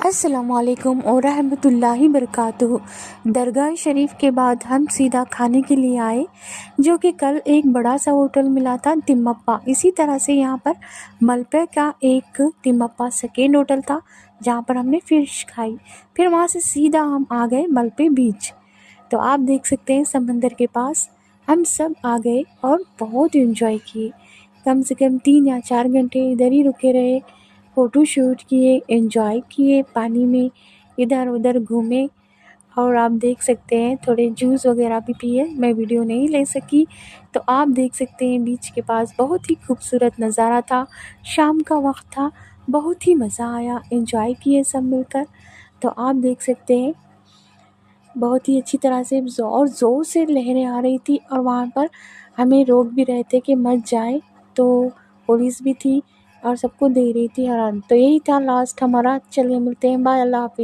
अस्सलामुअलैकुम और रहमतुल्लाहि बरकातुहू। दरगाह शरीफ के बाद हम सीधा खाने के लिए आए, जो कि कल एक बड़ा सा होटल मिला था तिम्मप्पा। इसी तरह से यहाँ पर मलपे का एक तिम्मप्पा सेकेंड होटल था, जहाँ पर हमने फ़िश खाई। फिर वहाँ से सीधा हम आ गए मलपे बीच। तो आप देख सकते हैं समंदर के पास हम सब आ गए और बहुत एंजॉय किए। कम से कम 3 या 4 घंटे इधर ही रुके रहे, फ़ोटो शूट किए, एंजॉय किए, पानी में इधर उधर घूमे। और आप देख सकते हैं थोड़े जूस वगैरह भी पिए, मैं वीडियो नहीं ले सकी। तो आप देख सकते हैं बीच के पास बहुत ही खूबसूरत नज़ारा था, शाम का वक्त था, बहुत ही मज़ा आया, एंजॉय किए सब मिलकर। तो आप देख सकते हैं बहुत ही अच्छी तरह से ज़ोर से लहरें आ रही थी और वहाँ पर हमें रोक भी रहे थे कि मत जाए, तो पुलिस भी थी और सबको दे रही थी हॉर्न। तो यही था लास्ट हमारा। चलिए मिलते हैं, बाय, अल्लाह हाफ़िज़।